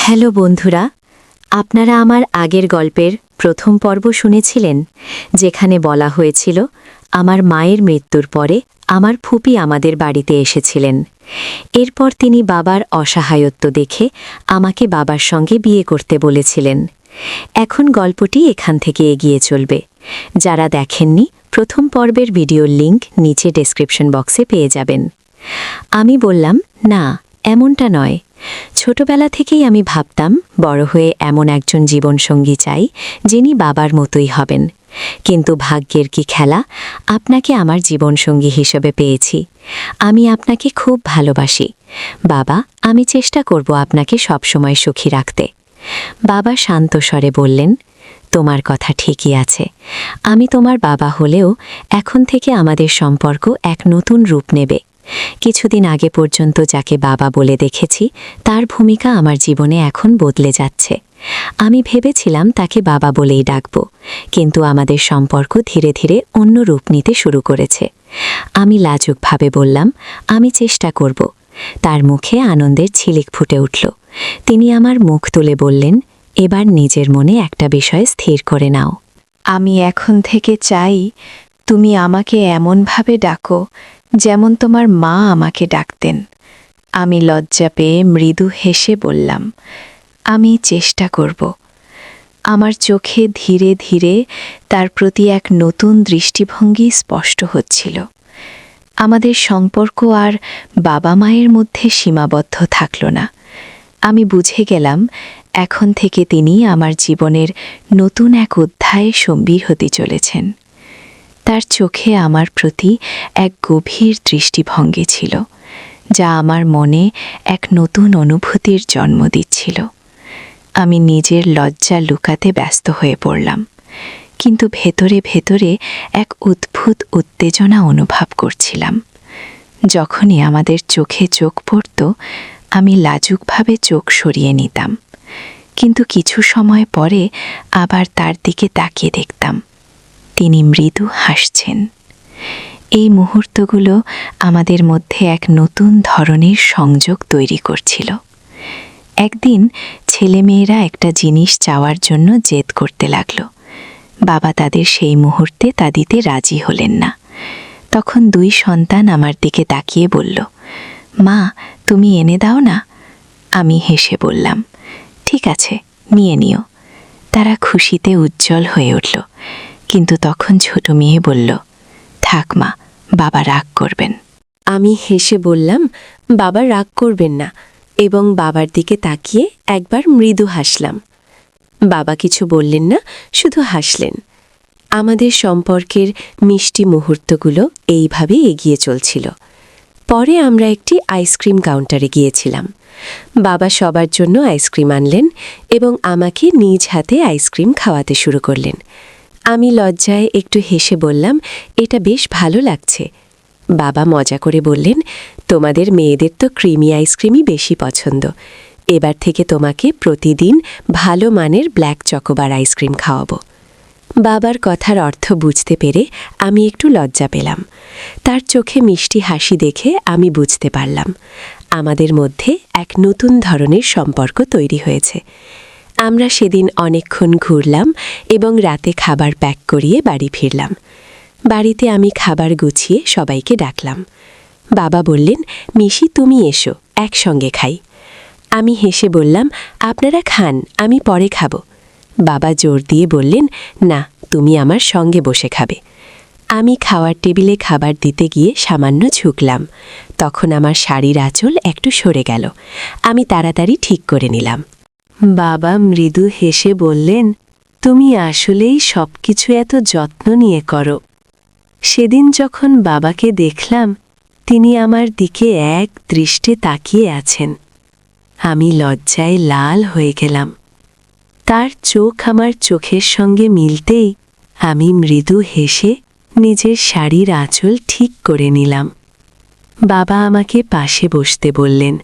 Hello বন্ধুরা, আপনারা আমার আগের গল্পের প্রথম পর্ব শুনেছিলেন, যেখানে বলা হয়েছিল আমার মায়ের মৃত্যুর পরে আমার ফুপি আমাদের বাড়িতে এসেছিলেন। এরপর তিনি বাবার অসহায়ত্ব দেখে আমাকে বাবার সঙ্গে বিয়ে করতে বলেছিলেন। এখন গল্পটি এখান থেকে এগিয়ে চলবে। যারা দেখেননি, প্রথম পর্বের ভিডিওর লিংক নিচে ডেসক্রিপশন বক্সে পেয়ে যাবেন। আমি বললাম, না, এমনটা নয়। ছোটবেলা থেকেই আমি ভাবতাম বড় হয়ে এমন একজন জীবনসঙ্গী চাই যিনি বাবার মতোই হবেন। কিন্তু ভাগ্যের কি খেলা, আপনাকে আমার জীবনসঙ্গী হিসেবে পেয়েছি। আমি আপনাকে খুব ভালোবাসি বাবা। আমি চেষ্টা করব আপনাকে সবসময় সুখী রাখতে। বাবা শান্ত স্বরে বললেন, তোমার কথা ঠিকই আছে। আমি তোমার বাবা হলেও এখন থেকে আমাদের সম্পর্ক এক নতুন রূপ নেবে। কিছুদিন আগে পর্যন্ত যাকে বাবা বলে দেখেছি, তার ভূমিকা আমার জীবনে এখন বদলে যাচ্ছে। আমি ভেবেছিলাম তাকে বাবা বলেই ডাকব, কিন্তু আমাদের সম্পর্ক ধীরে ধীরে অন্য রূপ নিতে শুরু করেছে। আমি লাজুকভাবে বললাম, আমি চেষ্টা করব। তার মুখে আনন্দের ঝিলিক ফুটে উঠল। তিনি আমার মুখ তুলে বললেন, এবার নিজের মনে একটা বিষয় স্থির করে নাও। আমি এখন থেকে চাই তুমি আমাকে এমনভাবে ডাকো যেমন তোমার মা আমাকে ডাকতেন। আমি লজ্জা পেয়ে মৃদু হেসে বললাম, আমি চেষ্টা করব। আমার চোখে ধীরে ধীরে তার প্রতি এক নতুন দৃষ্টিভঙ্গি স্পষ্ট হচ্ছিল। আমাদের সম্পর্ক আর বাবা মায়ের মধ্যে সীমাবদ্ধ থাকল না। আমি বুঝে গেলাম এখন থেকে তিনি আমার জীবনের নতুন এক অধ্যায়ে সঙ্গী হতে চলেছেন। তার চোখে আমার প্রতি এক গভীর দৃষ্টিভঙ্গি ছিল, যা আমার মনে এক নতুন অনুভূতির জন্ম দিচ্ছিল। আমি নিজের লজ্জা লুকাতে ব্যস্ত হয়ে পড়লাম, কিন্তু ভেতরে ভেতরে এক অদ্ভুত উত্তেজনা অনুভব করছিলাম। যখনই আমাদের চোখে চোখ পড়ত, আমি লাজুকভাবে চোখ সরিয়ে নিতাম, কিন্তু কিছু সময় পরে আবার তার দিকে তাকিয়ে দেখতাম। তিনি মৃদু হাসছেন। এই মুহূর্তগুলো আমাদের মধ্যে এক নতুন ধরনের সংযোগ তৈরি করছিল। একদিন ছেলেমেয়েরা একটা জিনিস চাওয়ার জন্য জেদ করতে লাগল। বাবা তাদের সেই মুহূর্তে তা দিতে রাজি হলেন না। তখন দুই সন্তান আমার দিকে তাকিয়ে বলল, মা, তুমি এনে দাও না। আমি হেসে বললাম, ঠিক আছে, নিয়ে নিও। তারা খুশিতে উজ্জ্বল হয়ে উঠল, কিন্তু তখন ছোট মেয়ে বলল, থাক মা, বাবা রাগ করবেন। আমি হেসে বললাম, বাবা রাগ করবেন না, এবং বাবার দিকে তাকিয়ে একবার মৃদু হাসলাম। বাবা কিছু বললেন না, শুধু হাসলেন। আমাদের সম্পর্কের মিষ্টি মুহূর্তগুলো এইভাবে এগিয়ে চলছিল। পরে আমরা একটি আইসক্রিম কাউন্টারে গিয়েছিলাম। বাবা সবার জন্য আইসক্রিম আনলেন এবং আমাকে নিজ হাতে আইসক্রিম খাওয়াতে শুরু করলেন। আমি লজ্জায় একটু হেসে বললাম, এটা বেশ ভালো লাগছে। বাবা মজা করে বললেন, তোমাদের মেয়েদের তো ক্রিমি আইসক্রিমই বেশি পছন্দ। এবার থেকে তোমাকে প্রতিদিন ভালো মানের ব্ল্যাক চকোবার আইসক্রিম খাওয়াবো। বাবার কথার অর্থ বুঝতে পেরে আমি একটু লজ্জা পেলাম। তার চোখে মিষ্টি হাসি দেখে আমি বুঝতে পারলাম আমাদের মধ্যে এক নতুন ধরনের সম্পর্ক তৈরি হয়েছে। আমরা সেদিন অনেকক্ষণ ঘুরলাম এবং রাতে খাবার প্যাক করিয়ে বাড়ি ফিরলাম। বাড়িতে আমি খাবার গুছিয়ে সবাইকে ডাকলাম। বাবা বললেন, মিশি, তুমি এসো, একসঙ্গে খাই। আমি হেসে বললাম, আপনারা খান, আমি পরে খাব। বাবা জোর দিয়ে বললেন, না, তুমি আমার সঙ্গে বসে খাবে। আমি খাওয়ার টেবিলে খাবার দিতে গিয়ে সামান্য ঝুঁকলাম। তখন আমার শাড়ির আঁচল একটু সরে গেল। আমি তাড়াতাড়ি ঠিক করে নিলাম। বাবা মৃদু হেসে বললেন, তুমি আসলেই সবকিছু এত যত্ন নিয়ে করো। সেদিন যখন বাবাকে দেখলাম, তিনি আমার দিকে এক দৃষ্টে তাকিয়ে আছেন। আমি লজ্জায় লাল হয়ে গেলাম। তার চোখ আমার চোখের সঙ্গে মিলতেই আমি মৃদু হেসে নিজের শাড়ির আঁচল ঠিক করে নিলাম। বাবা আমাকে পাশে বসতে বললেন,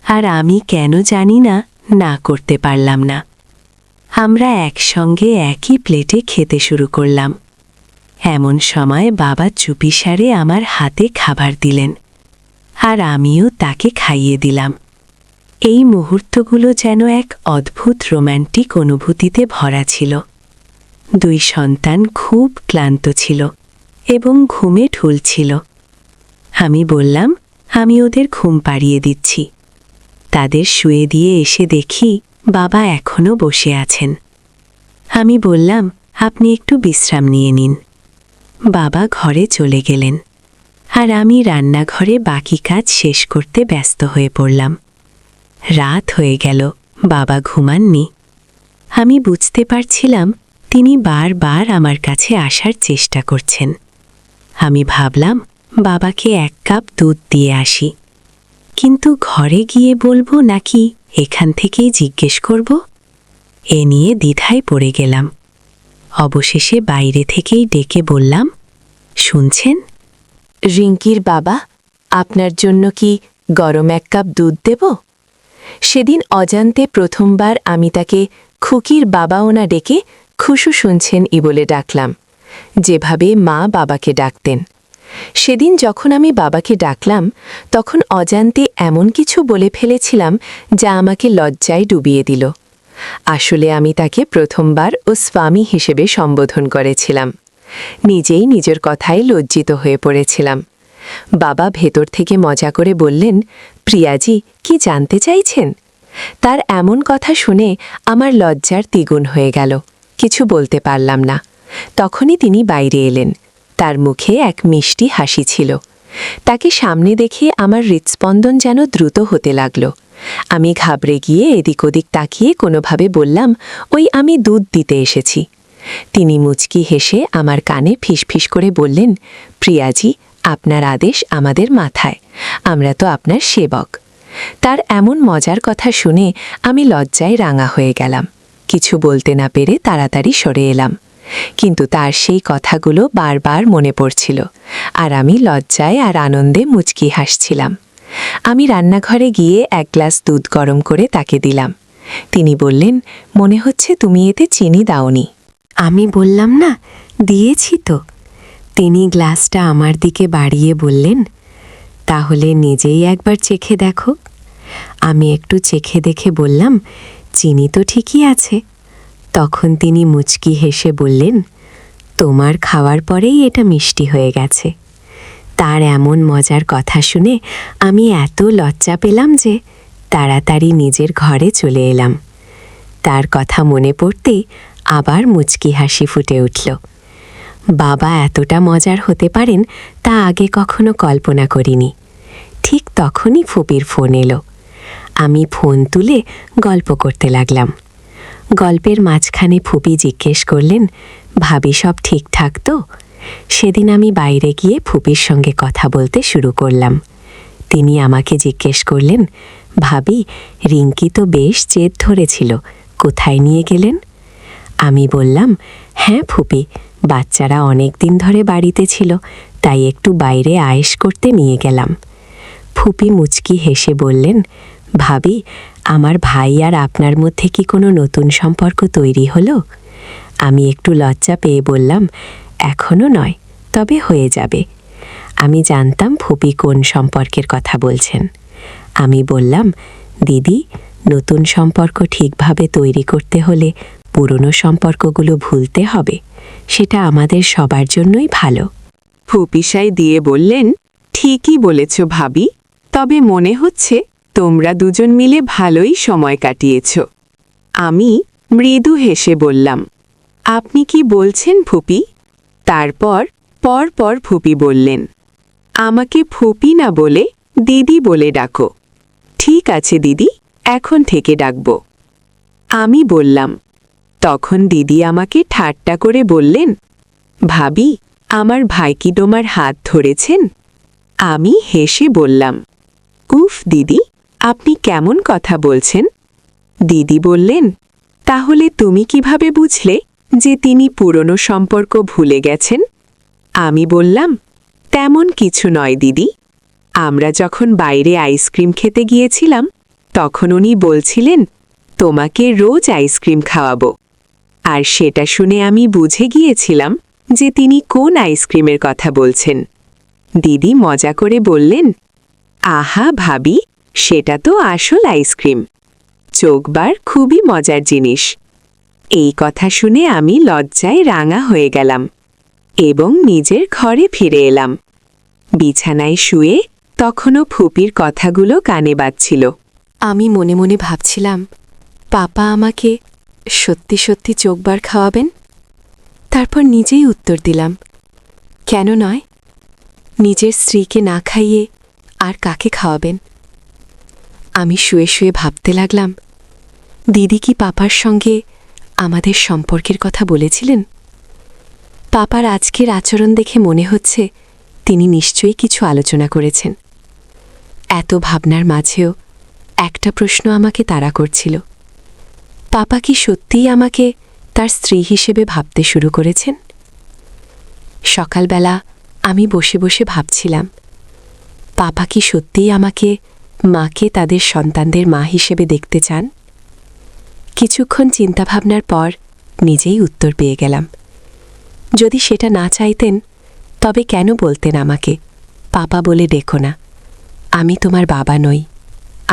আর আমি কেন জানি না, না করতে পারলাম না। আমরা একসঙ্গে একই প্লেটে খেতে শুরু করলাম। এমন সময় বাবা চুপিসারে আমার হাতে খাবার দিলেন, আর আমিও তাকে খাইয়ে দিলাম। এই মুহূর্তগুলো যেন এক অদ্ভুত রোম্যান্টিক অনুভূতিতে ভরা ছিল। দুই সন্তান খুব ক্লান্ত ছিল এবং ঘুমে ঢুলছিল। আমি বললাম, আমি ওদের ঘুম পাড়িয়ে দিচ্ছি। তাদের শুয়ে দিয়ে এসে দেখি বাবা এখনও বসে আছেন। আমি বললাম, আপনি একটু বিশ্রাম নিয়ে নিন। বাবা ঘরে চলে গেলেন, আর আমি রান্নাঘরে বাকি কাজ শেষ করতে ব্যস্ত হয়ে পড়লাম। রাত হয়ে গেল, বাবা ঘুমাননি। আমি বুঝতে পারছিলাম তিনি বারবার আমার কাছে আসার চেষ্টা করছেন। আমি ভাবলাম বাবাকে 1 কাপ দুধ দিয়ে আসি, কিন্তু ঘরে গিয়ে বলবো নাকি এখান থেকেই জিজ্ঞেস করব? এ নিয়ে দ্বিধায় পড়ে গেলাম। অবশেষে বাইরে থেকেই ডেকে বললাম, শুনছেন? রিঙ্কির বাবা, আপনার জন্য কি গরম 1 কাপ দুধ দেব? সেদিন অজান্তে প্রথমবার আমি তাকে খুকির বাবাও না ডেকে খুশু শুনছেন বলে ডাকলাম, যেভাবে মা বাবাকে ডাকতেন। সেদিন যখন আমি বাবাকে ডাকলাম, তখন অজান্তে এমন কিছু বলে ফেলেছিলাম যা আমাকে লজ্জায় ডুবিয়ে দিল। আসলে আমি তাকে প্রথমবার ও স্বামী হিসেবে সম্বোধন করেছিলাম। নিজেই নিজের কথায় লজ্জিত হয়ে পড়েছিলাম। বাবা ভেতর থেকে মজা করে বললেন, প্রিয়াজি, কি জানতে চাইছেন? তার এমন কথা শুনে আমার লজ্জার দ্বিগুণ হয়ে গেল। কিছু বলতে পারলাম না। তখনই তিনি বাইরে এলেন। তার মুখে এক মিষ্টি হাসি ছিল। তাকে সামনে দেখে আমার হৃৎস্পন্দন যেন দ্রুত হতে লাগল। আমি ঘাবড়ে গিয়ে এদিক ওদিক তাকিয়ে কোনোভাবে বললাম, ওই আমি দুধ দিতে এসেছি। তিনি মুচকি হেসে আমার কানে ফিসফিস করে বললেন, প্রিয়াজি, আপনার আদেশ আমাদের মাথায়, আমরা তো আপনার সেবক। তার এমন মজার কথা শুনে আমি লজ্জায় রাঙা হয়ে গেলাম। কিছু বলতে না পেরে তাড়াতাড়ি সরে এলাম। কিন্তু তার সেই কথাগুলো বারবার মনে পড়ছিল, আর আমি লজ্জায় আর আনন্দে মুচকি হাসছিলাম। আমি রান্নাঘরে গিয়ে 1 গ্লাস দুধ গরম করে তাকে দিলাম। তিনি বললেন, মনে হচ্ছে তুমি এতে চিনি দাওনি। আমি বললাম, না, দিয়েছি তো। তিনি গ্লাসটা আমার দিকে বাড়িয়ে বললেন, তাহলে নিজেই একবার চেখে দেখো। আমি একটু চেখে দেখে বললাম, চিনি তো ঠিকই আছে। তখন তিনি মুচকি হেসে বললেন, তোমার খাওয়ার পরেই এটা মিষ্টি হয়ে গেছে। তার এমন মজার কথা শুনে আমি এত লজ্জা পেলাম যে তাড়াতাড়ি নিজের ঘরে চলে এলাম। তার কথা মনে পড়তেই আবার মুচকি হাসি ফুটে উঠল। বাবা এতটা মজার হতে পারেন তা আগে কখনো কল্পনা করিনি। ঠিক তখনই ফুপির ফোন এলো। আমি ফোন তুলে গল্প করতে লাগলাম। গল্পের মাঝখানে ফুপি জিজ্ঞেস করলেন, ভাবি সব ঠিকঠাক তো? সেদিন আমি বাইরে গিয়ে ফুপির সঙ্গে কথা বলতে শুরু করলাম। তিনি আমাকে জিজ্ঞেস করলেন, ভাবি, রিঙ্কি তো বেশ জেদ ধরেছিল, কোথায় নিয়ে গেলেন? আমি বললাম, হ্যাঁ ফুপি, বাচ্চারা অনেক দিন ধরে বাড়িতে ছিল, তাই একটু বাইরে আয়েশ করতে নিয়ে গেলাম। ফুপি মুচকি হেসে বললেন, ভাবি, আমার ভাই আর আপনার মধ্যে কি কোনো নতুন সম্পর্ক তৈরি হলো? আমি একটু লজ্জা পেয়ে বললাম, এখনো নয়, তবে হয়ে যাবে। আমি জানতাম ফুপি কোন সম্পর্কের কথা বলছেন। আমি বললাম, দিদি, নতুন সম্পর্ক ঠিকভাবে তৈরি করতে হলে পুরনো সম্পর্কগুলো ভুলতে হবে। সেটা আমাদের সবার জন্যই ভালো। ফুপিসাই দিয়ে বললেন, ঠিকই বলেছ ভাবি, তবে মনে হচ্ছে তোমরা দুজন মিলে ভালোই সময় কাটিয়েছ। আমি মৃদু হেসে বললাম, আপনি কি বলছেন ফুপি? তারপর পরপর ফুপি বললেন, আমাকে ফুপি না বলে দিদি বলে ডাকো। ঠিক আছে দিদি, এখন থেকে ডাকব। আমি বললাম। তখন দিদি আমাকে ঠাট্টা করে বললেন, ভাবি, আমার ভাই কি তোমার হাত ধরেছেন? আমি হেসে বললাম, উফ দিদি, আপনি কেমন কথা বলছেন? দিদি বললেন, তাহলে তুমি কিভাবে বুঝলে যে তিনি পুরনো সম্পর্ক ভুলে গেছেন? আমি বললাম, তেমন কিছু নয় দিদি। আমরা যখন বাইরে আইসক্রিম খেতে গিয়েছিলাম, তখন উনি বলছিলেন, তোমাকে রোজ আইসক্রিম খাওয়াবো। আর সেটা শুনে আমি বুঝে গিয়েছিলাম যে তিনি কোন আইসক্রিমের কথা বলছেন। দিদি মজা করে বললেন, আহা ভাবি, সেটা তো আসল আইসক্রিম। চোখবার খুবই মজার জিনিস। এই কথা শুনে আমি লজ্জায় রাঙা হয়ে গেলাম এবং নিজের ঘরে ফিরে এলাম। বিছানায় শুয়ে তখনও ফুপির কথাগুলো কানে বাজছিল। আমি মনে মনে ভাবছিলাম, পাপা আমাকে সত্যি সত্যি চোখবার খাওয়াবেন? তারপর নিজেই উত্তর দিলাম, কেন নয়? নিজের স্ত্রীকে না খাইয়ে আর কাকে খাওয়াবেন? আমি শুয়ে শুয়ে ভাবতে লাগলাম, দিদি কি পাপার সঙ্গে আমাদের সম্পর্কের কথা বলেছিলেন? পাপার আজকের আচরণ দেখে মনে হচ্ছে তিনি নিশ্চয়ই কিছু আলোচনা করেছেন। এত ভাবনার মাঝেও একটা প্রশ্ন আমাকে তাড়া করছিল, পাপা কি সত্যিই আমাকে তার স্ত্রী হিসেবে ভাবতে শুরু করেছেন? সকালবেলা আমি বসে বসে ভাবছিলাম, পাপা কি সত্যিই আমাকে মাকে তাদের সন্তানদের মা হিসেবে দেখতে চান? কিছুক্ষণ চিন্তাভাবনার পর নিজেই উত্তর পেয়ে গেলাম, যদি সেটা না চাইতেন তবে কেন বলতেন আমাকে পাপা বলে ডেকো না? আমি তোমার বাবা নই,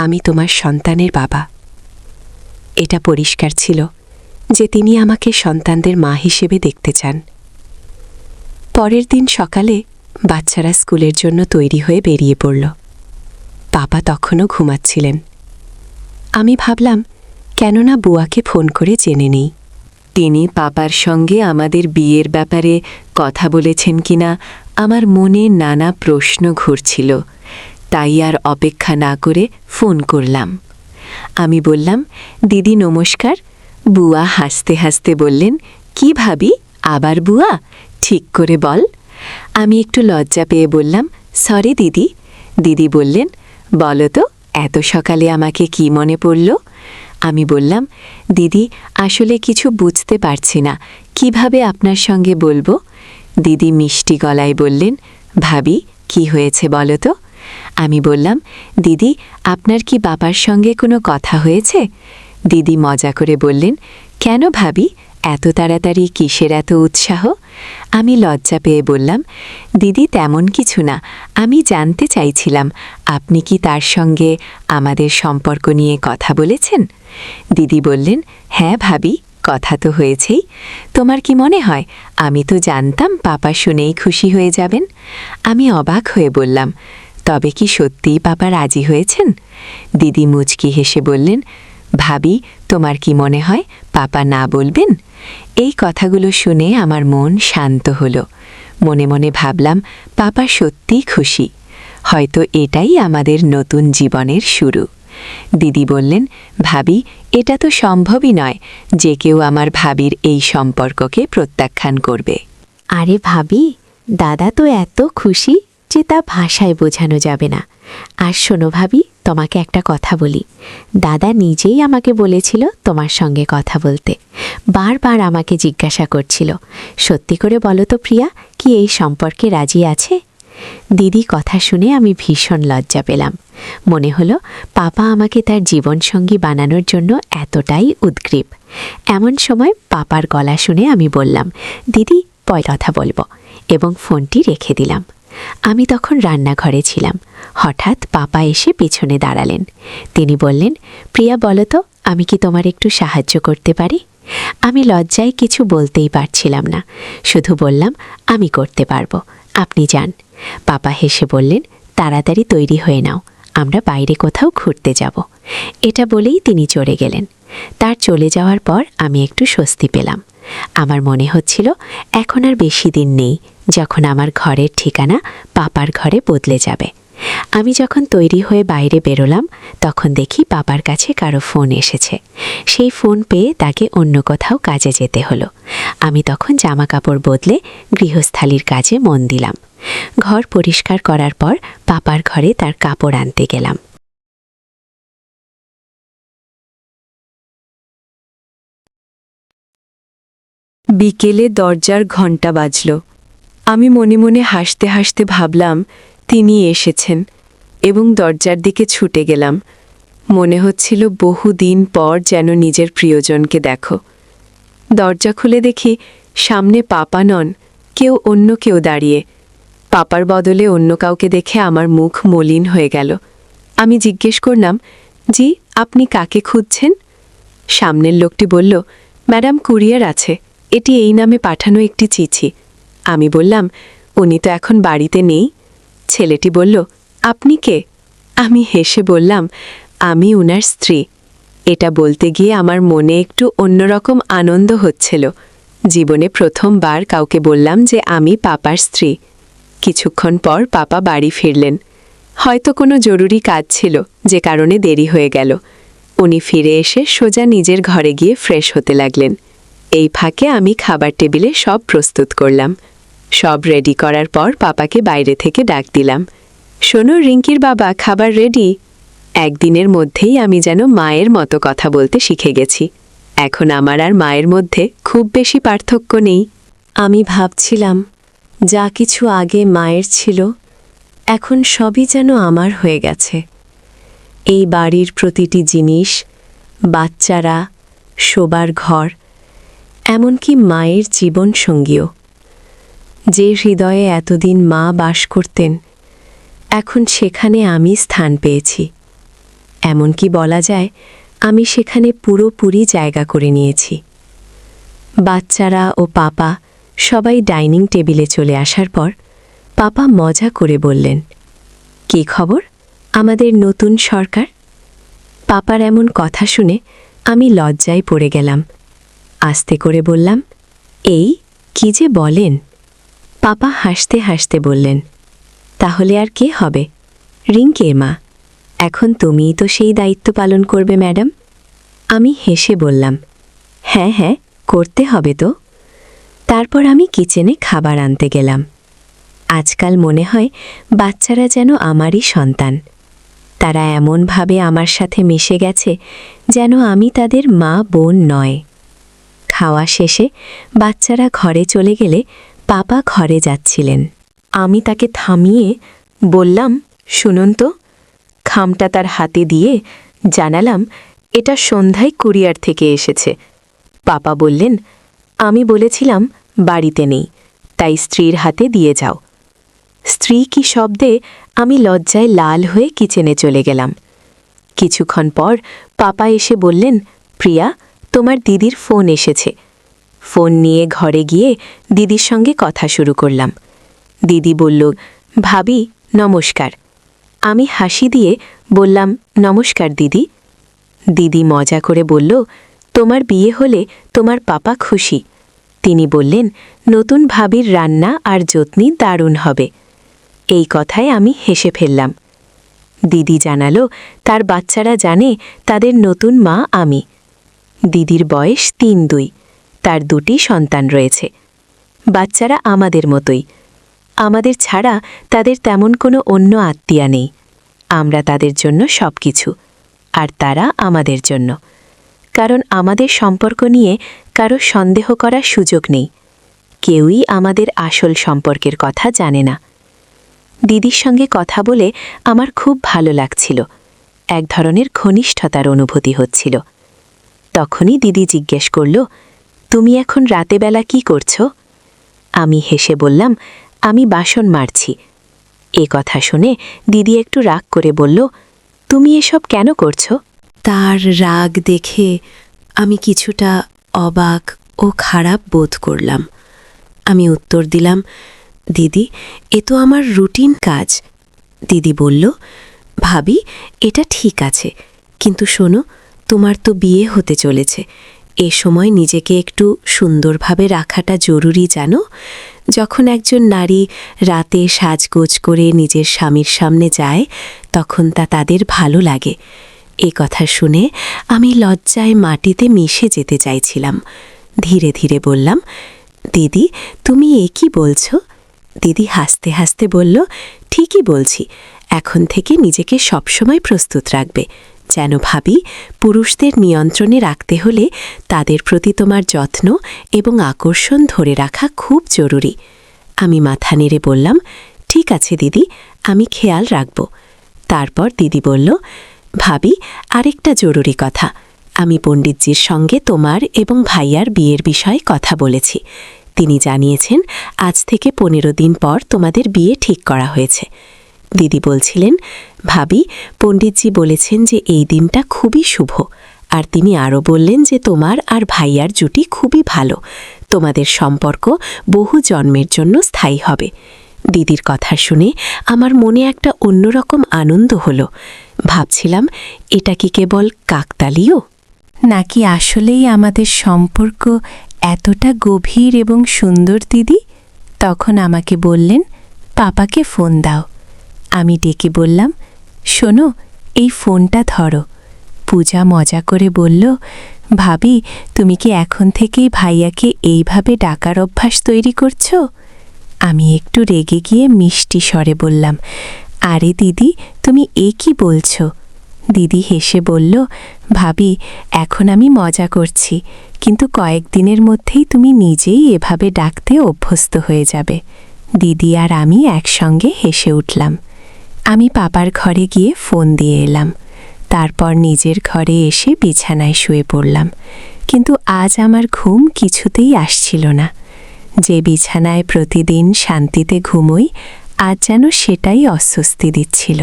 আমি তোমার সন্তানের বাবা। এটা পরিষ্কার ছিল যে তিনি আমাকে সন্তানদের মা হিসেবে দেখতে চান। পরের দিন সকালে বাচ্চারা স্কুলের জন্য তৈরি হয়ে বেরিয়ে পড়ল। পাপা তখনও ঘুমাচ্ছিলেন। আমি ভাবলাম, কেননা বুয়াকে ফোন করে জেনে নেই তিনি পাপার সঙ্গে আমাদের বিয়ের ব্যাপারে কথা বলেছেন কিনা। আমার মনে নানা প্রশ্ন ঘুরছিল, তাই আর অপেক্ষা না করে ফোন করলাম। আমি বললাম, দিদি নমস্কার। বুয়া হাসতে হাসতে বললেন, কি ভাবি, আবার বুয়া? ঠিক করে বল। আমি একটু লজ্জা পেয়ে বললাম, সরি দিদি। দিদি বললেন, বলো তো এত সকালে আমাকে কি মনে পড়ল? আমি বললাম, দিদি আসলে কিছু বুঝতে পারছি না, কিভাবে আপনার সঙ্গে বলবো। দিদি মিষ্টি গলায় বললেন, ভাবি কি হয়েছে বলো তো? আমি বললাম, দিদি আপনার কি বাবার সঙ্গে কোনো কথা হয়েছে? দিদি মজা করে বললেন, কেন ভাবি, এত তাড়াতাড়ি কিসের এত উৎসাহ? আমি লজ্জা পেয়ে বললাম, দিদি তেমন কিছু না, আমি জানতে চাইছিলাম আপনি কি তার সঙ্গে আমাদের সম্পর্ক নিয়ে কথা বলেছেন? দিদি বললেন, হ্যাঁ ভাবি, কথা তো হয়েছেই। তোমার কি মনে হয় আমি তো জানতাম পাপা শুনেই খুশি হয়ে যাবেন? আমি অবাক হয়ে বললাম, তবে কি সত্যিই পাপা রাজি হয়েছেন? দিদি মুচকি হেসে বললেন, ভাবি তোমার কি মনে হয় পাপা না বলবেন? এই কথাগুলো শুনে আমার মন শান্ত হলো। মনে মনে ভাবলাম, পাপা সত্যিই খুশি, হয়তো এটাই আমাদের নতুন জীবনের শুরু। দিদি বললেন, ভাবি এটা তো সম্ভবই নয় যে কেউ আমার ভাবির এই সম্পর্ককে প্রত্যাখ্যান করবে। আরে ভাবি, দাদা তো এত খুশি যে তা ভাষায় বোঝানো যাবে না। আর শোনো ভাবি, তোমাকে একটা কথা বলি, দাদা নিজেই আমাকে বলেছিল তোমার সঙ্গে কথা বলতে। বারবার আমাকে জিজ্ঞাসা করছিল, সত্যি করে বলো তো প্রিয়া, কি এই সম্পর্কে রাজি আছে? দিদি কথা শুনে আমি ভীষণ লজ্জা পেলাম। মনে হলো পাপা আমাকে তার জীবনসঙ্গী বানানোর জন্য এতটাই উদ্গ্রীব। এমন সময় পাপার গলা শুনে আমি বললাম, দিদি পরে কথা বলবো, এবং ফোনটি রেখে দিলাম। আমি তখন রান্নাঘরে ছিলাম। হঠাৎ পাপা এসে পিছনে দাঁড়ালেন। তিনি বললেন, প্রিয়া বলো তো, আমি কি তোমার একটু সাহায্য করতে পারি? আমি লজ্জায় কিছু বলতেই পারছিলাম না, শুধু বললাম, আমি করতে পারবো, আপনি যান। পাপা হেসে বললেন, তাড়াতাড়ি তৈরি হয়ে নাও, আমরা বাইরে কোথাও ঘুরতে যাব। এটা বলেই তিনি চলে গেলেন। তার চলে যাওয়ার পর আমি একটু স্বস্তি পেলাম। আমার মনে হচ্ছিল এখন আর বেশি দিন নেই যখন আমার ঘরের ঠিকানা পাপার ঘরে বদলে যাবে। আমি যখন তৈরি হয়ে বাইরে বেরোলাম তখন দেখি পাপার কাছে কারো ফোন এসেছে। সেই ফোন পেয়ে তাকে অন্য কোথাও কাজে যেতে হলো। আমি তখন জামা কাপড় বদলে গৃহস্থালির কাজে মন দিলাম। ঘর পরিষ্কার করার পর পাপার ঘরে তার কাপড় আনতে গেলাম। বিকেলে দরজার ঘণ্টা বাজল। আমি মনে মনে হাসতে হাসতে ভাবলাম তিনি এসেছেন এবং দরজার দিকে ছুটে গেলাম। মনে হচ্ছিল বহুদিন পর যেন নিজের প্রিয়জনকে দেখো। দরজা খুলে দেখি সামনে পাপা নন, অন্য কেউ দাঁড়িয়ে। পাপার বদলে অন্য কাউকে দেখে আমার মুখ মলিন হয়ে গেল। আমি জিজ্ঞেস করলাম, জি, আপনি কাকে খুঁজছেন? সামনের লোকটি বলল, ম্যাডাম, কুরিয়ার আছে, এটি এই নামে পাঠানো একটি চিঠি। আমি বললাম, উনি তো এখন বাড়িতে নেই। ছেলেটি বলল, আপনি কে? আমি হেসে বললাম, আমি উনার স্ত্রী। এটা বলতে গিয়ে আমার মনে একটু অন্যরকম আনন্দ হচ্ছিল। জীবনে প্রথমবার কাউকে বললাম যে আমি পাপার স্ত্রী। কিছুক্ষণ পর পাপা বাড়ি ফিরলেন। হয়তো কোনো জরুরি কাজ ছিল, যে কারণে দেরি হয়ে গেল। উনি ফিরে এসে সোজা নিজের ঘরে গিয়ে ফ্রেশ হতে লাগলেন। এই ফাঁকে আমি খাবার টেবিলে সব প্রস্তুত করলাম। সব রেডি করার পর পাপাকে বাইরে থেকে ডাক দিলাম, শোনো রিঙ্কির বাবা, খাবার রেডি। একদিনের মধ্যেই আমি যেন মায়ের মতো কথা বলতে শিখে গেছি। এখন আমার আর মায়ের মধ্যে খুব বেশি পার্থক্য নেই। আমি ভাবছিলাম, যা কিছু আগে মায়ের ছিল, এখন সবই যেন আমার হয়ে গেছে। এই বাড়ির প্রতিটি জিনিস, বাচ্চারা, শোবার ঘর, এমনকি মায়ের জীবনসঙ্গীও। যে হৃদয়ে এতদিন মা বাস করতেন, এখন সেখানে আমি স্থান পেয়েছি। এমনকি বলা যায়, আমি সেখানে পুরোপুরি জায়গা করে নিয়েছি। বাচ্চারা ও পাপা সবাই ডাইনিং টেবিলে চলে আসার পর পাপা মজা করে বললেন, কী খবর আমাদের নতুন সরকার? পাপার এমন কথা শুনে আমি লজ্জায় পড়ে গেলাম। আস্তে করে বললাম, এই কি যে বলেন? পাপা হাসতে হাসতে বললেন, তাহলে আর কে হবে? রিঙ্কের মা। এখন তুমিই তো সেই দায়িত্ব পালন করবে ম্যাডাম। আমি হেসে বললাম, হ্যাঁ হ্যাঁ, করতে হবে তো। তারপর আমি কিচেনে খাবার আনতে গেলাম। আজকাল মনে হয় বাচ্চারা যেন আমারই সন্তান। তারা এমনভাবে আমার সাথে মিশে গেছে যেন আমি তাদের মা বোন নয়। খাওয়া শেষে বাচ্চারা ঘরে চলে গেলে পাপা ঘরে যাচ্ছিলেন। আমি তাকে থামিয়ে বললাম, শুনুন তো। খামটা তার হাতে দিয়ে জানালাম, এটা সন্ধ্যায় কুরিয়ার থেকে এসেছে। পাপা বললেন, আমি বলেছিলাম বাড়িতে নেই, তাই স্ত্রীর হাতে দিয়ে যাও। স্ত্রী কি শব্দে আমি লজ্জায় লাল হয়ে কিচেনে চলে গেলাম। কিছুক্ষণ পর পাপা এসে বললেন, প্রিয়া, তোমার দিদির ফোন এসেছে। ফোন নিয়ে ঘরে গিয়ে দিদির সঙ্গে কথা শুরু করলাম। দিদি বলল, ভাবি নমস্কার। আমি হাসি দিয়ে বললাম, নমস্কার দিদি। দিদি মজা করে বলল, তোমার বিয়ে হলে তোমার পাপা খুশি। তিনি বললেন, নতুন ভাবির রান্না আর যত্নি দারুণ হবে। এই কথায় আমি হেসে ফেললাম। দিদি জানালো, তার বাচ্চারা জানে তাদের নতুন মা আমি। দিদির বয়স ৩-২, তার ২টি সন্তান রয়েছে। বাচ্চারা আমাদের মতোই। আমাদের ছাড়া তাদের তেমন কোনো অন্য আত্মীয়া নেই। আমরা তাদের জন্য সব কিছু, আর তারা আমাদের জন্য। কারণ আমাদের সম্পর্ক নিয়ে কারো সন্দেহ করার সুযোগ নেই। কেউই আমাদের আসল সম্পর্কের কথা জানে না। দিদির সঙ্গে কথা বলে আমার খুব ভালো লাগছিল। এক ধরনের ঘনিষ্ঠতার অনুভূতি হচ্ছিল। তখনই দিদি জিজ্ঞেস করল, তুমি এখন রাতেবেলা কি করছো? আমি হেসে বললাম, আমি বাসন মাজছি। এ কথা শুনে দিদি একটু রাগ করে বলল, তুমি এসব কেন করছো? তার রাগ দেখে আমি কিছুটা অবাক ও খারাপ বোধ করলাম। আমি উত্তর দিলাম, দিদি, এ তো আমার রুটিন কাজ। দিদি বলল, ভাবি, এটা ঠিক আছে, কিন্তু শোনো, তোমার তো বিয়ে হতে চলেছে। এ সময় নিজেকে একটু সুন্দরভাবে রাখাটা জরুরি, জানো? যখন একজন নারী রাতে সাজগোজ করে নিজের স্বামীর সামনে যায়, তখন তা তাদের ভালো লাগে। এ কথা শুনে আমি লজ্জায় মাটিতে মিশে যেতে চাইছিলাম। ধীরে ধীরে বললাম, দিদি, তুমি এ কি বলছো? দিদি হাসতে হাসতে বলল, ঠিকই বলছি। এখন থেকে নিজেকে সবসময় প্রস্তুত রাখবে। যেন ভাবি, পুরুষদের নিয়ন্ত্রণে রাখতে হলে তাদের প্রতি তোমার যত্ন এবং আকর্ষণ ধরে রাখা খুব জরুরি। আমি মাথা নেড়ে বললাম, ঠিক আছে দিদি, আমি খেয়াল রাখব। তারপর দিদি বলল, ভাবি, আরেকটা জরুরি কথা। আমি পণ্ডিতজির সঙ্গে তোমার এবং ভাইয়ার বিয়ের বিষয়ে কথা বলেছি। তিনি জানিয়েছেন আজ থেকে 15 দিন পর তোমাদের বিয়ে ঠিক করা হয়েছে। দিদি বলছিলেন, ভাবি, পণ্ডিতজি বলেছেন যে এই দিনটা খুবই শুভ, আর তিনি আরও বললেন যে তোমার আর ভাইয়ার জুটি খুবই ভালো, তোমাদের সম্পর্ক বহু জন্মের জন্য স্থায়ী হবে। দিদির কথা শুনে আমার মনে একটা অন্যরকম আনন্দ হলো। ভাবছিলাম, এটা কি কেবল কাকতালীয়, নাকি আসলেই আমাদের সম্পর্ক এতটা গভীর এবং সুন্দর? দিদি তখন আমাকে বললেন, পাপাকে ফোন দাও। আমি ডেকে বললাম, শোনো, এই ফোনটা ধরো। পূজা মজা করে বলল, ভাবি, তুমি কি এখন থেকেই ভাইয়াকে এইভাবে ডাকার অভ্যাস তৈরি করছো? আমি একটু রেগে গিয়ে মিষ্টি স্বরে বললাম, আরে দিদি, তুমি এ কি বলছো? দিদি হেসে বলল, ভাবি, এখন আমি মজা করছি, কিন্তু কয়েকদিনের মধ্যেই তুমি নিজেই এভাবে ডাকতে অভ্যস্ত হয়ে যাবে। দিদি আর আমি একসঙ্গে হেসে উঠলাম। আমি পাপার ঘরে গিয়ে ফোন দিয়ে এলাম। তারপর নিজের ঘরে এসে বিছানায় শুয়ে পড়লাম। কিন্তু আজ আমার ঘুম কিছুতেই আসছিল না। যে বিছানায় প্রতিদিন শান্তিতে ঘুমোই, আজ যেন সেটাই অস্বস্তি দিচ্ছিল।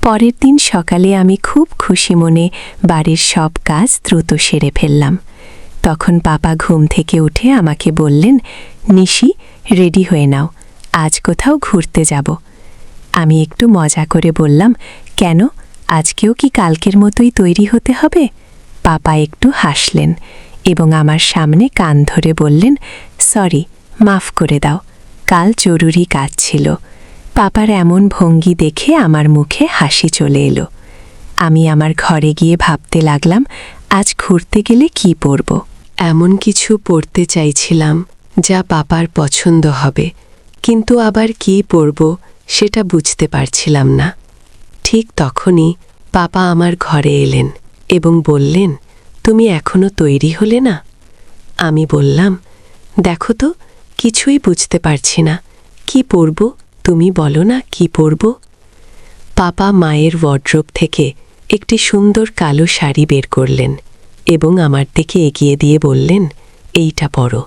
পরের দিন সকালে আমি খুব খুশি মনে বাড়ির সব কাজ দ্রুত সেরে ফেললাম। তখন পাপা ঘুম থেকে উঠে আমাকে বললেন, নিশি, রেডি হয়ে নাও, আজ কোথাও ঘুরতে যাব। আমি একটু মজা করে বললাম, কেন, আজকেও কি কালকের মতোই তৈরি হতে হবে? পাপা একটু হাসলেন এবং আমার সামনে কান ধরে বললেন, সরি, মাফ করে দাও, কাল জরুরি কাজ ছিল। পাপার এমন ভঙ্গি দেখে আমার মুখে হাসি চলে এলো। আমি আমার ঘরে গিয়ে ভাবতে লাগলাম, আজ ঘুরতে গেলে কি পরব। এমন কিছু পরতে চাইছিলাম যা পাপার পছন্দ হবে, কিন্তু আবার কি পরব সেটা বুঝতে পারছিলাম না। ঠিক তখনই পাপা আমার ঘরে এলেন এবং বললেন, তুমি এখনো তৈরি হলে না? আমি বললাম, দেখো তো, কিছুই বুঝতে পারছি না, কি পরব, তুমি বলো না কি পরব। পাপা মায়ের ওয়ার্ড্রোব থেকে একটি সুন্দর কালো শাড়ি বের করলেন এবং আমার দিকে এগিয়ে দিয়ে বললেন, এইটা পরো।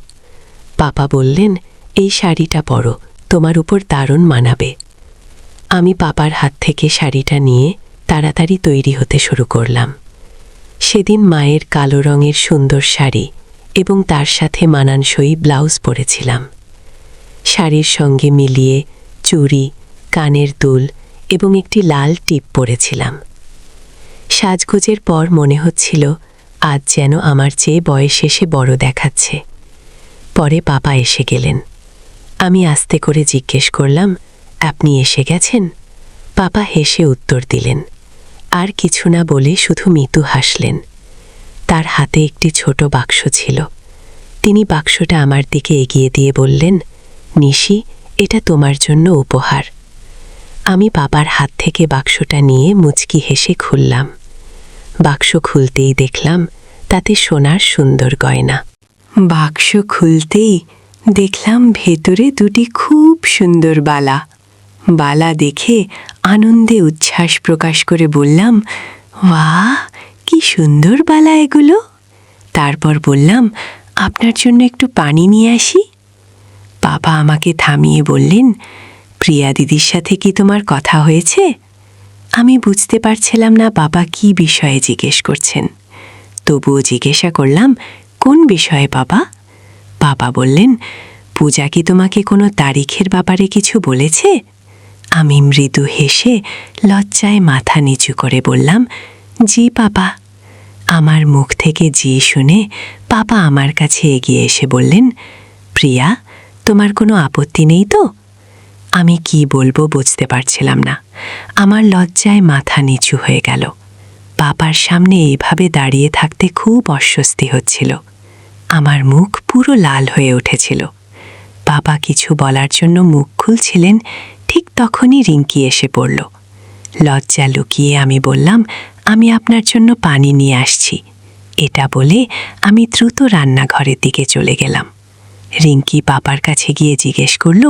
পাপা বললেন, এই শাড়িটা পরো, তোমার উপর দারুণ মানাবে। আমি পাপার হাত থেকে শাড়িটা নিয়ে তাড়াতাড়ি তৈরি হতে শুরু করলাম। সেদিন মায়ের কালো রঙের সুন্দর শাড়ি এবং তার সাথে মানানসই ব্লাউজ পরেছিলাম। শাড়ির সঙ্গে মিলিয়ে চুড়ি, কানের দুল এবং একটি লাল টিপ পরেছিলাম। সাজগোজের পর মনে হচ্ছিল আজ যেন আমার চেয়ে বয়স এসে বড় দেখাচ্ছে। পরে পাপা এসে গেলেন। আমি আস্তে করে জিজ্ঞেস করলাম, আপনি এসে গেছেন? পাপা হেসে উত্তর দিলেন, আর কিছু না বলে শুধু মৃদু হাসলেন। তার হাতে একটি ছোট বাক্স ছিল। তিনি বাক্সটা আমার দিকে এগিয়ে দিয়ে বললেন, নিশি, এটা তোমার জন্য উপহার। আমি পাপার হাত থেকে বাক্সটা নিয়ে মুচকি হেসে খুললাম। বাক্স খুলতেই দেখলাম তাতে সোনার সুন্দর গয়না। বাক্স খুলতেই দেখলাম ভেতরে দুটি খুব সুন্দর বালা। বালা দেখে আনন্দে উচ্ছ্বাস প্রকাশ করে বললাম, বাহ, কি সুন্দর বালা এগুলো। তারপর বললাম, আপনার জন্য একটু পানি নিয়ে আসি। বাবা আমাকে থামিয়ে বললেন, প্রিয়া দিদির সাথে কি তোমার কথা হয়েছে? আমি বুঝতে পারছিলাম না বাবা কি বিষয়ে জিজ্ঞেস করছেন। তবুও জিজ্ঞাসা করলাম, কোন বিষয়ে বাবা? বাবা বললেন, পূজা কি তোমাকে কোনো তারিখের ব্যাপারে কিছু বলেছে? আমি মৃদু হেসে লজ্জায় মাথা নিচু করে বললাম, জি বাবা। আমার মুখ থেকে জি শুনে বাবা আমার কাছে এগিয়ে এসে বললেন, প্রিয়া, তোমার কোনো আপত্তি নেই তো? আমি কি বলবো বুঝতে পারছিলাম না। আমার লজ্জায় মাথা নিচু হয়ে গেল। বাবার সামনে এইভাবে দাঁড়িয়ে থাকতে খুব অস্বস্তি হচ্ছিল। আমার মুখ পুরো লাল হয়ে উঠেছিল। বাবা কিছু বলার জন্য মুখ খুলছিলেন, ঠিক তখনই রিঙ্কি এসে পড়ল। লজ্জা লুকিয়ে আমি বললাম, আমি আপনার জন্য পানি নিয়ে আসছি। এটা বলে আমি দ্রুত রান্নাঘরের দিকে চলে গেলাম। রিঙ্কি পাপার কাছে গিয়ে জিজ্ঞেস করল,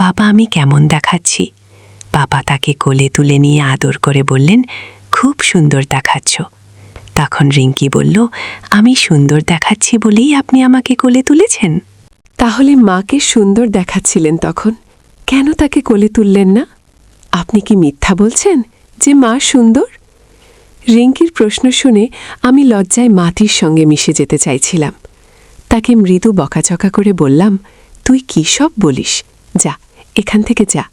বাবা, আমি কেমন দেখাচ্ছি? বাবা তাকে কোলে তুলে নিয়ে আদর করে বললেন, খুব সুন্দর দেখাচ্ছ। তখন রিঙ্কি বলল, আমি সুন্দর দেখাচ্ছি বলেই আপনি আমাকে কোলে তুলেছেন? তাহলে মাকে সুন্দর দেখাচ্ছিলেন তখন, কেন তাকে কোলে তুললেন না? আপনি কি মিথ্যা বলছেন যে মা সুন্দর? রিঙ্কির প্রশ্ন শুনে আমি লজ্জায় মাটির সঙ্গে মিশে যেতে চাইছিলাম। তাকে মৃদু বকাঝকা করে বললাম, তুই কি সব বলিস? যা, এখান থেকে যা।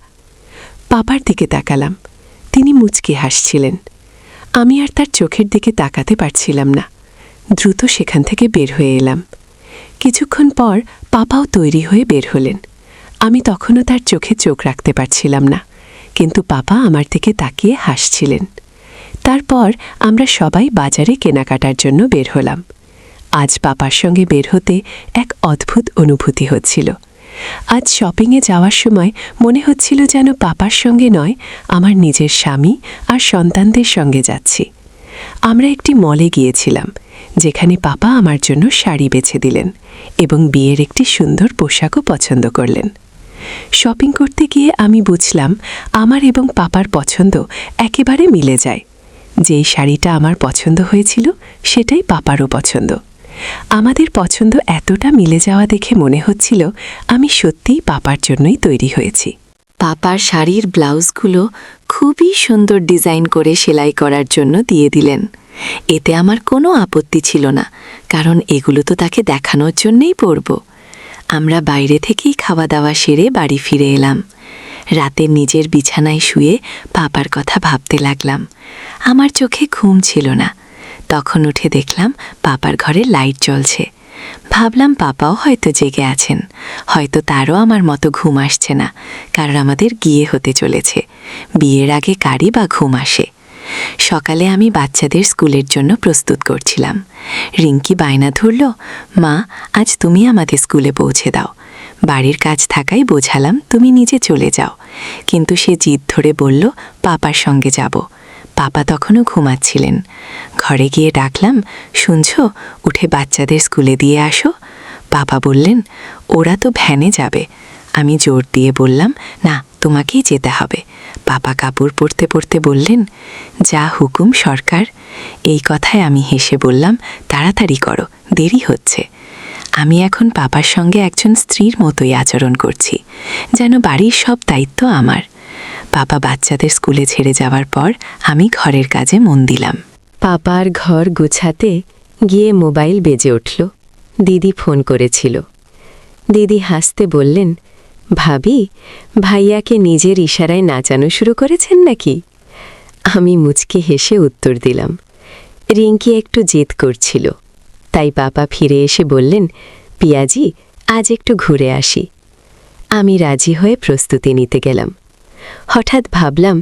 পাপার দিকে তাকালাম। তিনি মুচকে হাসছিলেন। আমি আর তার চোখের দিকে তাকাতে পারছিলাম না। দ্রুত সেখান থেকে বের হয়ে এলাম। কিছুক্ষণ পর পাপাও তৈরি হয়ে বের হলেন। আমি তখনও তার চোখে চোখ রাখতে পারছিলাম না, কিন্তু পাপা আমার দিকে তাকিয়ে হাসছিলেন। তারপর আমরা সবাই বাজারে কেনাকাটার জন্য বের হলাম। আজ পাপার সঙ্গে বের হতে এক অদ্ভুত অনুভূতি হচ্ছিল। আজ শপিংয়ে যাওয়ার সময় মনে হচ্ছিল যেন পাপার সঙ্গে নয়, আমার নিজের স্বামী আর সন্তানদের সঙ্গে যাচ্ছি। আমরা একটি মলে গিয়েছিলাম, যেখানে পাপা আমার জন্য শাড়ি বেছে দিলেন এবং বিয়ের একটি সুন্দর পোশাকও পছন্দ করলেন। শপিং করতে গিয়ে আমি বুঝলাম আমার এবং পাপার পছন্দ একেবারে মিলে যায়। যেই শাড়িটা আমার পছন্দ হয়েছিল সেটাই পাপারও পছন্দ। আমাদের পছন্দ এতটা মিলে যাওয়া দেখে মনে হচ্ছিল আমি সত্যিই পাপার জন্যই তৈরি হয়েছি। পাপার শাড়ির ব্লাউজগুলো খুবই সুন্দর ডিজাইন করে সেলাই করার জন্য দিয়ে দিলেন। এতে আমার কোনো আপত্তি ছিল না, কারণ এগুলো তো তাকে দেখানোর জন্যেই পরব। আমরা বাইরে থেকেই খাওয়া দাওয়া সেরে বাড়ি ফিরে এলাম। রাতে নিজের বিছানায় শুয়ে পাপার কথা ভাবতে লাগলাম। আমার চোখে ঘুম ছিল না। তখন উঠে দেখলাম পাপার ঘরে লাইট জ্বলছে। ভাবলাম পাপাও হয়তো জেগে আছেন, হয়তো তারও আমার মতো ঘুম আসছে না, কারণ আমাদের বিয়ে হতে চলেছে। বিয়ের আগে কারই বা ঘুম আসে। সকালে আমি বাচ্চাদের স্কুলের জন্য প্রস্তুত করছিলাম। রিঙ্কি বায়না ধরল, মা আজ তুমি আমাদের স্কুলে পৌঁছে দাও। বাড়ির কাজ থাকায় বোঝালাম তুমি নিজে চলে যাও, কিন্তু সে জিদ ধরে বলল পাপার সঙ্গে যাব। পাপা তখনও ঘুমাচ্ছিলেন। ঘরে গিয়ে ডাকলাম, শুনছ, উঠে বাচ্চাদের স্কুলে দিয়ে আসো। পাপা বললেন, ওরা তো ভ্যানে যাবে। আমি জোর দিয়ে বললাম, না, তোমাকেই যেতে হবে। পাপা কাপড় পরতে পরতে বললেন, যা হুকুম সরকার। এই কথায় আমি হেসে বললাম, তাড়াতাড়ি করো, দেরি হচ্ছে। আমি এখন পাপার সঙ্গে একজন স্ত্রীর মতোই আচরণ করছি, যেন বাড়ির সব দায়িত্ব আমার। পাপা বাচ্চাদের স্কুলে ছেড়ে যাওয়ার পর আমি ঘরের কাজে মন দিলাম। পাপার ঘর গুছাতে গিয়ে মোবাইল বেজে উঠল। দিদি ফোন করেছিল। দিদি হাসতে বললেন, ভাবি, ভাইয়াকে নিজের ইশারায় নাচানো শুরু করেছেন নাকি? আমি মুচকে হেসে উত্তর দিলাম, রিঙ্কি একটু জেদ করছিল। তাই পাপা ফিরে এসে বললেন, পিয়াজি, আজ একটু ঘুরে আসি। আমি রাজি হয়ে প্রস্তুতি নিতে গেলাম। হঠাৎ ভাবলাম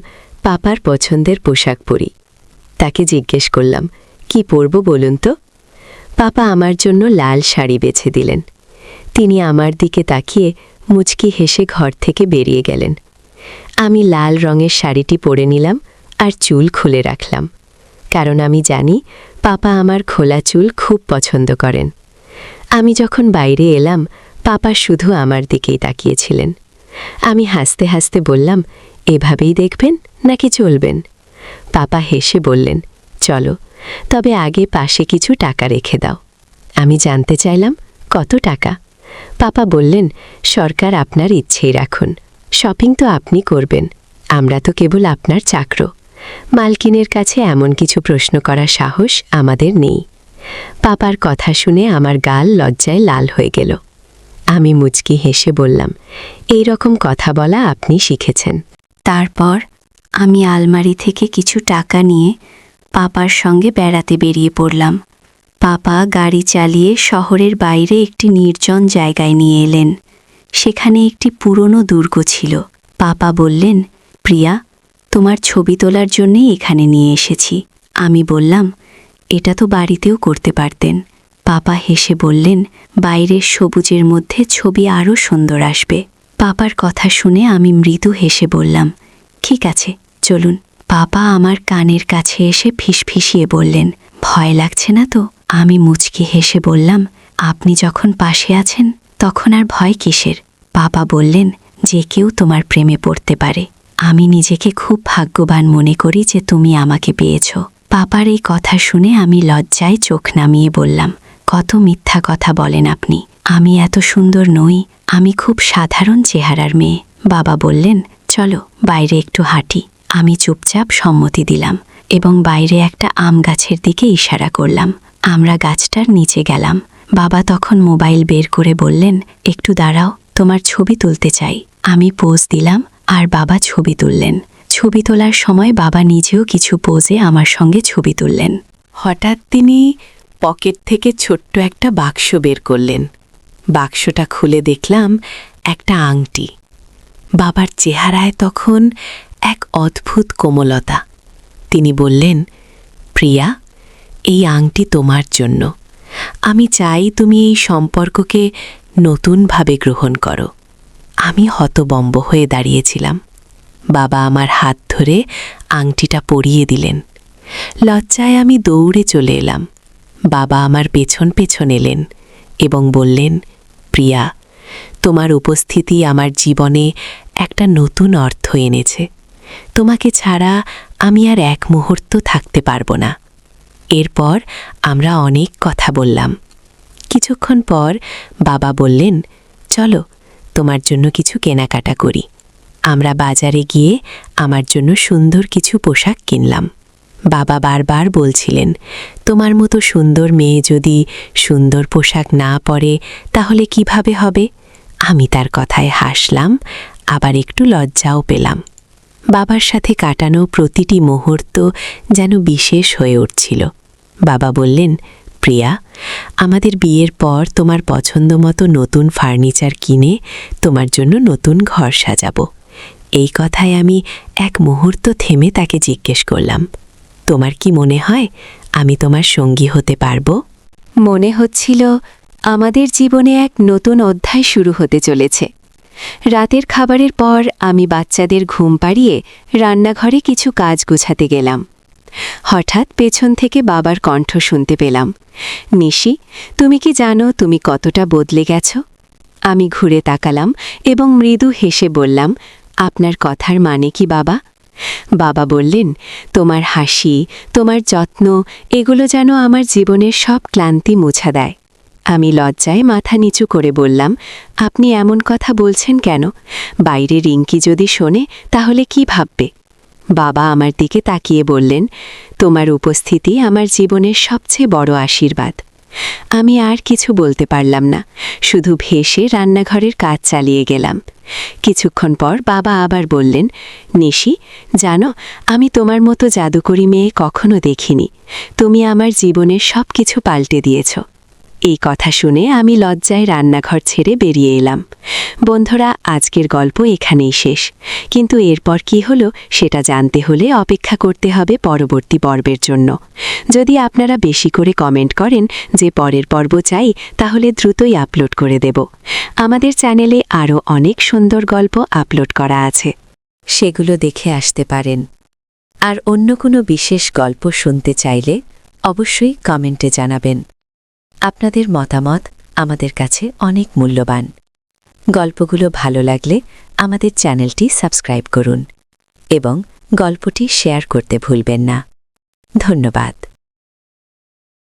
পাপার পছন্দের পোশাক পরি। তাকে জিজ্ঞেস করলাম, কি পরব বলুন তো? পাপা আমার জন্য লাল শাড়ি বেছে দিলেন। তিনি আমার দিকে তাকিয়ে মুচকি হেসে ঘর থেকে বেরিয়ে গেলেন। আমি লাল রঙের শাড়িটি পরে নিলাম আর চুল খুলে রাখলাম, কারণ আমি জানি পাপা আমার খোলা চুল খুব পছন্দ করেন। আমি যখন বাইরে এলাম, পাপা শুধু আমার দিকেই তাকিয়েছিলেন। আমি হাসতে হাসতে বললাম, এভাবেই দেখবেন নাকি চলবেন? পাপা হেসে বললেন, চলো, তবে আগে পাশে কিছু টাকা রেখে দাও। আমি জানতে চাইলাম, কত টাকা? পাপা বললেন, সরকার আপনার ইচ্ছেই রাখুন। শপিং তো আপনি করবেন, আমরা তো কেবল আপনার চাকর। মালকিনের কাছে এমন কিছু প্রশ্ন করার সাহস আমাদের নেই। পাপার কথা শুনে আমার গাল লজ্জায় লাল হয়ে গেল। আমি মুচকি হেসে বললাম, এই রকম কথা বলা আপনি শিখেছেন। তারপর আমি আলমারি থেকে কিছু টাকা নিয়ে পাপার সঙ্গে বেড়াতে বেরিয়ে পড়লাম। পাপা গাড়ি চালিয়ে শহরের বাইরে একটি নির্জন জায়গায় নিয়ে এলেন। সেখানে একটি পুরনো দুর্গ ছিল। পাপা বললেন, প্রিয়া, তোমার ছবি তোলার জন্যেই এখানে নিয়ে এসেছি। আমি বললাম, এটা তো বাড়িতেও করতে পারতেন। পাপা হেসে বললেন, বাইরের সবুজের মধ্যে ছবি আরও সুন্দর আসবে। পাপার কথা শুনে আমি মৃদু হেসে বললাম, ঠিক আছে, চলুন। পাপা আমার কানের কাছে এসে ফিসফিসিয়ে বললেন, ভয় লাগছে না তো? আমি মুচকি হেসে বললাম, আপনি যখন পাশে আছেন তখন আর ভয় কিসের? পাপা বললেন, যে কেউ তোমার প্রেমে পড়তে পারে। আমি নিজেকে খুব ভাগ্যবান মনে করি যে তুমি আমাকে পেয়েছ। পাপার এই কথা শুনে আমি লজ্জায় চোখ নামিয়ে বললাম, কত মিথ্যা কথা বলেন আপনি। আমি এত সুন্দর নই, আমি খুব সাধারণ চেহারার মেয়ে। বাবা বললেন, চলো বাইরে একটু হাঁটি। আমি চুপচাপ সম্মতি দিলাম এবং বাইরে একটা আম গাছের দিকে ইশারা করলাম। আমরা গাছটার নিচে গেলাম। বাবা তখন মোবাইল বের করে বললেন, একটু দাঁড়াও, তোমার ছবি তুলতে চাই। আমি পোজ দিলাম আর বাবা ছবি তুললেন। ছবি তোলার সময় বাবা নিজেও কিছু পোজে আমার সঙ্গে ছবি তুললেন। হঠাৎ তিনি পকেট থেকে ছোট্ট একটা বাক্স বের করলেন। বাক্সটা খুলে দেখলাম একটা আংটি। বাবার চেহারায় তখন এক অদ্ভুত কোমলতা। তিনি বললেন, প্রিয়া, এই আংটি তোমার জন্য। আমি চাই তুমি এই সম্পর্ককে নতুনভাবে গ্রহণ করো। আমি হতবম্ব হয়ে দাঁড়িয়েছিলাম। বাবা আমার হাত ধরে আংটিটা পরিয়ে দিলেন। লজ্জায় আমি দৌড়ে চলে এলাম। বাবা আমার পেছন পেছন এলেন এবং বললেন, প্রিয়া, তোমার উপস্থিতি আমার জীবনে একটা নতুন অর্থ এনেছে। তোমাকে ছাড়া আমি আর এক মুহূর্ত থাকতে পারবো না। এরপর আমরা অনেক কথা বললাম। কিছুক্ষণ পর বাবা বললেন, চলো তোমার জন্য কিছু কেনাকাটা করি। আমরা বাজারে গিয়ে আমার জন্য সুন্দর কিছু পোশাক কিনলাম। বাবা বারবার বলছিলেন, তোমার মতো সুন্দর মেয়ে যদি সুন্দর পোশাক না পরে তাহলে কিভাবে হবে? আমি তার কথায় হাসলাম, আবার একটু লজ্জাও পেলাম। বাবার সাথে কাটানো প্রতিটি মুহূর্ত যেন বিশেষ হয়ে উঠছিল। বাবা বললেন, প্রিয়া, আমাদের বিয়ের পর তোমার পছন্দমতো নতুন ফার্নিচার কিনে তোমার জন্য নতুন ঘর সাজাবো। এই কথায় আমি এক মুহূর্ত থেমে তাকে জিজ্ঞেস করলাম, তোমার কি মনে হয় আমি তোমার সঙ্গী হতে পারবো? মনে হচ্ছিল আমাদের জীবনে এক নতুন অধ্যায় শুরু হতে চলেছে। রাতের খাবারের পর আমি বাচ্চাদের ঘুম পাড়িয়ে রান্নাঘরে কিছু কাজ গোছাতে গেলাম। হঠাৎ পেছন থেকে বাবার কণ্ঠ শুনতে পেলাম, নিশি, তুমি কি জানো তুমি কতটা বদলে গেছ? আমি ঘুরে তাকালাম এবং মৃদু হেসে বললাম, আপনার কথার মানে কি বাবা? বাবা বললেন, তোমার হাসি, তোমার যত্ন, এগুলো যেন আমার জীবনের সব ক্লান্তি মুছা দেয়। আমি লজ্জায় মাথা নিচু করে বললাম, আপনি এমন কথা বলছেন কেন? বাইরে রিঙ্কি যদি শোনে তাহলে কি ভাববে? বাবা আমার দিকে তাকিয়ে বললেন, তোমার উপস্থিতি আমার জীবনের সবচেয়ে বড় আশীর্বাদ। আমি আর কিছু বলতে পারলাম না, শুধু ভেসে রান্নাঘরের কাজ চালিয়ে গেলাম। কিছুক্ষণ পর বাবা আবার বললেন, নিশি, জানো, আমি তোমার মতো জাদুকরি মেয়ে কখনো দেখিনি। তুমি আমার জীবনের সব কিছু পাল্টে দিয়েছ। এই কথা শুনে আমি লজ্জায় রান্নাঘর ছেড়ে বেরিয়ে এলাম। বন্ধুরা, আজকের গল্প এখানেই শেষ, কিন্তু এরপর কি হলো সেটা জানতে হলে অপেক্ষা করতে হবে পরবর্তী পর্বের জন্য। যদি আপনারা বেশি করে কমেন্ট করেন যে পরের পর্ব চাই, তাহলে দ্রুতই আপলোড করে দেব। আমাদের চ্যানেলে আরও অনেক সুন্দর গল্প আপলোড করা আছে, সেগুলো দেখে আসতে পারেন। আর অন্য কোনো বিশেষ গল্প শুনতে চাইলে অবশ্যই কমেন্টে জানাবেন। আপনাদের মতামত আমাদের কাছে অনেক মূল্যবান। গল্পগুলো ভালো লাগলে আমাদের চ্যানেলটি সাবস্ক্রাইব করুন এবং গল্পটি শেয়ার করতে ভুলবেন না। ধন্যবাদ।